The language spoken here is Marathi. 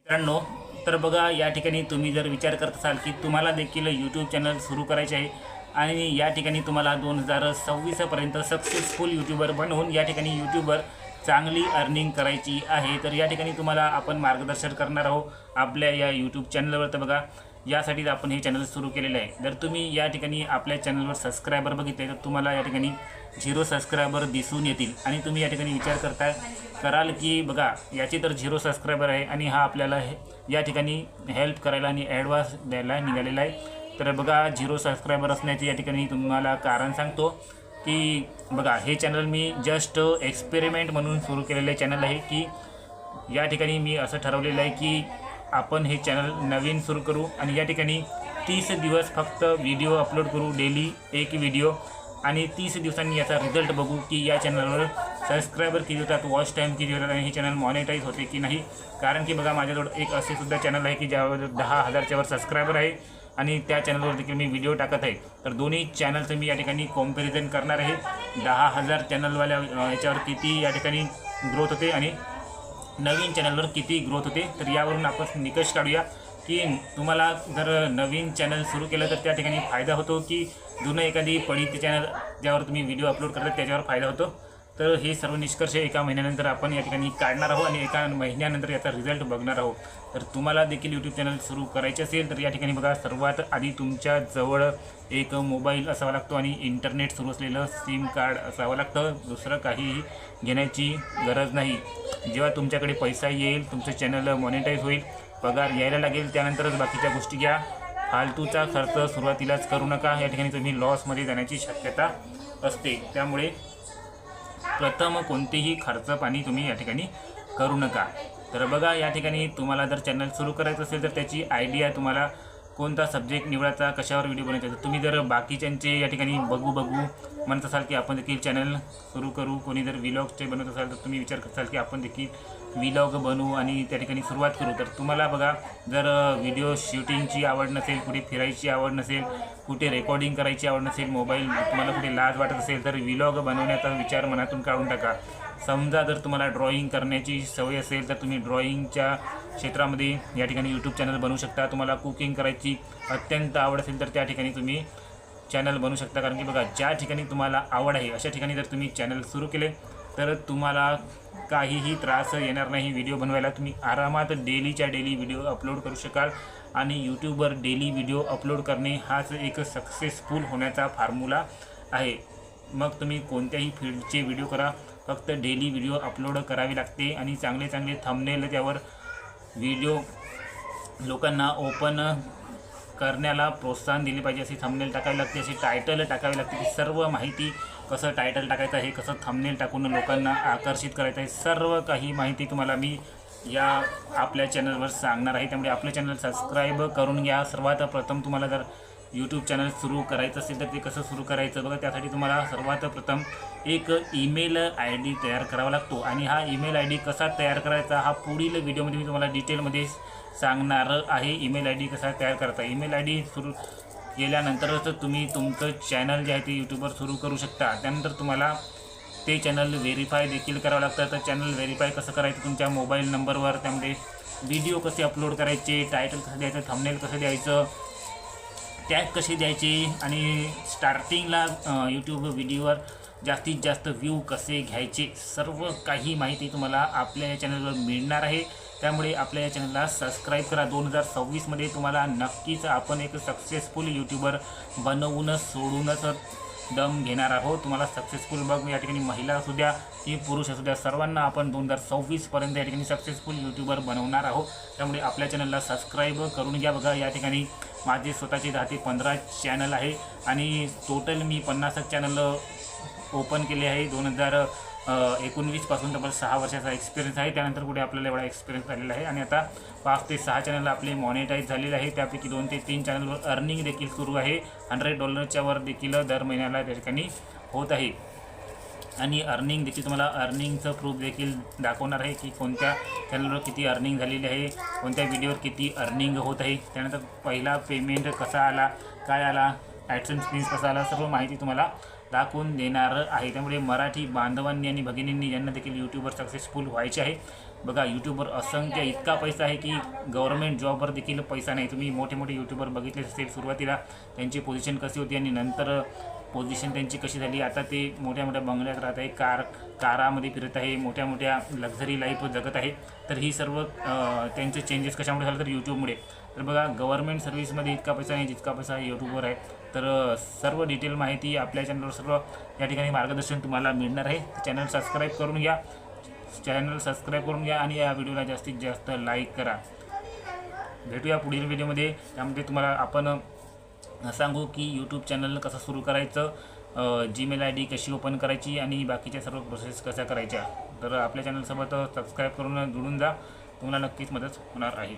मित्रांनो, तर बघा या ठिकाणी तुम्ही जर विचार करत असाल की तुम्हाला देखील यूट्यूब चॅनल सुरू करायचे आहे आणि या ठिकाणी तुम्हाला 2026 पर्यंत सक्सेसफुल यूट्यूबर बनवून या ठिकाणी यूट्यूबवर चांगली अर्निंग करायची आहे, तर या ठिकाणी तुम्हाला आपण मार्गदर्शन करणार आहोत आपल्या या यूट्यूब चॅनलवर. तर बघा यासाठीच आपण हे चॅनल सुरू केलेलं आहे. जर तुम्ही या ठिकाणी आपल्या चॅनलवर सबस्क्रायबर बघितले तर तुम्हाला या ठिकाणी 0 सबस्क्रायबर दिसून येतील आणि तुम्ही या ठिकाणी विचार कराल की बघा याची तर 0 सबस्क्रायबर आहे आणि हा आपल्याला या ठिकाणी हेल्प करायला आणि ॲडव्हान्स द्यायला निघालेला आहे. तर बघा 0 सबस्क्रायबर असण्याचे या ठिकाणी तुम्हाला कारण सांगतो की बघा हे चॅनल मी जस्ट एक्सपेरिमेंट म्हणून सुरू केलेलं चॅनल आहे की या ठिकाणी मी असं ठरवलेलं आहे की आपण हे चॅनल नवीन सुरू करू आणि या ठिकाणी 30 दिवस फक्त व्हिडिओ अपलोड करू, डेली एक व्हिडिओ, आणि 30 दिवसांनी याचा रिझल्ट बघू की या चॅनलवर सबस्क्रायबर किती होतात, वॉच टाईम किती होतात आणि हे चॅनल मॉनिटाईज होते की नाही. कारण की बघा माझ्याजवळ एक असे सुद्धा चॅनल आहे की ज्यावर 10,000च्या वर सबस्क्रायबर आहे आणि त्या चॅनलवर देखील मी व्हिडिओ टाकत आहे. तर दोन्ही चॅनलचं मी या ठिकाणी कॉम्पॅरिझन करणार आहे. 10,000 चॅनलवाल्या याच्यावर किती या ठिकाणी ग्रोथ होते आणि नवीन चॅनलवर किती ग्रोथ होते. तर यावरून आपण निकष काढूया की तुम्हाला जर नवीन चॅनल सुरू केलं तर त्या ठिकाणी फायदा होतो की जुनं एखादी पडीत चॅनल ज्यावर तुम्ही व्हिडिओ अपलोड करता त्याच्यावर फायदा होतो. तर हे सर्व निष्कर्ष एका महिन्यानंतर आपण या ठिकाणी काढणार आहोत आणि एका महिन्यानंतर याचा रिझल्ट बघणार आहोत. तर तुम्हाला देखील यूट्यूब चॅनल सुरू करायचे असेल तर या ठिकाणी बघा सर्वात आधी तुमच्या जवळ एक मोबाईल असावा लागतो आणि इंटरनेट सुरू असलेलं सिम कार्ड असावं लागतं. दुसरं काहीही घेण्याची गरज नाही. जेव्हा तुमच्याकडे पैसा येईल, तुमचं चॅनल मॉनिटाईज होईल, पगार यायला लागेल, त्यानंतरच बाकीच्या गोष्टी घ्या. फालतूचा खर्च सुरुवातीलाच करू नका. या ठिकाणी तुम्ही लॉसमध्ये जाण्याची शक्यता असते. त्यामुळे प्रथम कोणतेही खर्च पाणी तुम्ही या ठिकाणी करू नका. तर बघा या ठिकाणी तुम्हाला जर चॅनल सुरू करायचं असेल तर त्याची आयडिया, तुम्हाला कोणता सब्जेक्ट निवडायचा, कशावर व्हिडिओ बनवायचा. तुम्ही जर बाकीच्यांचे या ठिकाणी बघू म्हणत असाल की आपण देखील चॅनल सुरू करू, कोणी जर व्लॉगचे बनवत असाल तर तुम्ही विचार करताल की आपण देखील व्लॉग बनवू आणि त्या ठिकाणी सुरुवात करू. तर तुम्हाला बघा जर व्हिडिओ शूटिंगची आवड नसेल, कुठे फिरायची आवड नसेल, कुठे रेकॉर्डिंग करायची आवड नसेल, मोबाईल तुम्हाला कुठे लाज वाटत असेल तर व्लॉग बनवण्याचा विचार मनातून काढून टाका. समजा जर तुम्हाला ड्रॉईंग करण्याची सवय असेल तर तुम्ही ड्रॉईंगच्या क्षेत्रामध्ये या ठिकाणी यूट्यूब चॅनल बनवू शकता. तुम्हाला कुकिंग करायची अत्यंत आवड असेल तर त्या ठिकाणी तुम्ही चॅनल बनवू शकता. कारण की बघा ज्या ठिकाणी तुम्हाला आवड आहे अशा ठिकाणी जर तुम्ही चॅनल सुरू केले तर तुम्हाला काहीही त्रास येणार नाही. व्हिडिओ बनवायला तुम्ही आरामात डेलीच्या डेली व्हिडिओ अपलोड करू शकाल आणि यूट्यूबवर डेली व्हिडिओ अपलोड करणे हाच एक सक्सेसफुल होण्याचा फॉर्म्युला आहे. मग तुम्ही कोणत्याही फील्डचे व्हिडिओ करा, फक्त डेली व्हिडिओ अपलोड करावे लागते आणि चांगले चांगले थंबनेल त्यावर व्हिडिओ लोकांना ओपन करण्याला प्रोत्साहन दिले पाहिजे असे थंबनेल टाकावे लागते, असे टायटल टाकावे लागते. की सर्व माहिती कसं टायटल टाकायचं आहे, कसं थंबनेल टाकून लोकांना आकर्षित करायचं आहे, सर्व काही माहिती तुम्हाला मी या आपल्या चॅनलवर सांगणार आहे. त्यामुळे आपलं चॅनल सबस्क्राईब करून घ्या. सर्वात प्रथम तुम्हाला जर यूट्यूब चॅनल सुरू करायचं असेल तर ते कसं सुरू करायचं बघा. त्यासाठी तुम्हाला सर्वात प्रथम एक ईमेल आय डी तयार करावा लागतो आणि हा ईमेल आय डी कसा तयार करायचा हा पुढील व्हिडिओमध्ये मी तुम्हाला डिटेलमध्ये सांगणार आहे. ईमेल आय डी कसा तयार करायचा. ईमेल आय डी सुरू केल्यानंतरच तुम्ही तुमचं चॅनल जे आहे ते यूट्यूबवर सुरू करू शकता. त्यानंतर तुम्हाला ते चॅनल व्हेरीफाय देखील करावं लागतं. तर चॅनल व्हेरीफाय कसं करायचं तुमच्या मोबाईल नंबरवर, त्यामध्ये व्हिडिओ कसे अपलोड करायचे, टायटल कसं द्यायचं, थंबनेल कसं द्यायचं, टॅग कसे द्यायचे आणि स्टार्टिंगला यूट्यूब व्हिडिओवर जास्तीत जास्त व्ह्यू कसे घ्यायचे, सर्व काही माहिती तुम्हाला आपल्या या चॅनलवर मिळणार आहे. त्यामुळे आपल्या या चॅनलला सबस्क्राईब करा. 2026मध्ये तुम्हाला नक्कीच आपण एक सक्सेसफुल यूट्यूबर बनवून सोडूनच दम घेणार आहोत. तुम्हाला सक्सेसफुल बघ या ठिकाणी महिला असू द्या की पुरुष असू द्या, सर्वांना आपण 2026पर्यंत या ठिकाणी सक्सेसफुल यूट्यूबर बनवणार आहोत. त्यामुळे आपल्या चॅनलला सबस्क्राईब करून घ्या. बघा या ठिकाणी माझे स्वतःचे 10 ते 15 चॅनल आहे आणि टोटल मी 50 चॅनल ओपन केले आहे. 2019 पासून तब्बल 6 वर्षाचा एक्सपिरियन्स आहे. त्यानंतर पुढे आपल्याला एवढा एक्सपिरियन्स झालेला आहे आणि आता 5 ते 6 चॅनल आपले मॉनिटाईज झालेले आहे. त्यापैकी 2 ते 3 चॅनलवर अर्निंग देखील सुरू आहे. $100 वर देखील दर महिन्याला त्या ठिकाणी होत आहे आणि अर्निंग देखील तुम्हाला अर्निंगचं प्रूफ देखील दाखवणार आहे की कोणत्या चॅनलवर किती अर्निंग झालेली आहे, कोणत्या व्हिडिओवर किती अर्निंग होत आहे. त्यानंतर पहिला पेमेंट कसा आला, काय आला, ॲडसेन्स फीज कसा आला, सर्व माहिती तुम्हाला दाखवून देणार आहे। त्यामुळे मराठी बांधवांनी आणि भगिनींनी यांना देखील यूट्यूबवर सक्सेसफुल व्हायचे आहे। बघा यूट्यूबवर असंख्य इतका पैसा आहे की गव्हर्नमेंट जॉबवर देखील पैसा नाही। तुम्ही मोठे मोठे यूट्यूबर बघितले असेल, सुरुवातीला त्यांची पोझिशन कशी होती आणि नंतर पोझिशन त्यांची कशी झाली। आता ते मोठ्या मोठ्या बंगल्यात राहत आहे, कारामध्ये फिरत आहे, मोठ्या मोठ्या लक्झरी लाईफ जगत आहे। तर ही सर्व त्यांचे चेंजेस कशामुळे झालं तर यूट्यूबमुळे। तर बघा गव्हर्नमेंट सर्व्हिसमध्ये इतका पैसा नाही जितका पैसा यूट्यूबवर आहे। तर सर्व डिटेल माहिती आपल्या चॅनलवर सर्व या ठिकाणी मार्गदर्शन तुम्हाला मिळणार आहे। चॅनल सबस्क्राईब करून घ्या, आणि या व्हिडिओला जास्तीत जास्त लाईक करा। भेटूया पुढील व्हिडिओमध्ये। त्यामध्ये तुम्हाला आपण सांगू की यूट्यूब चॅनल कसं सुरू करायचं, जीमेल ID कशी ओपन करायची आणि बाकीच्या सर्व प्रोसेस कशा करायच्या। तर आपल्या चॅनलसोबत सबस्क्राईब करून जुळून जा, तुम्हाला नक्कीच मदत होणार आहे।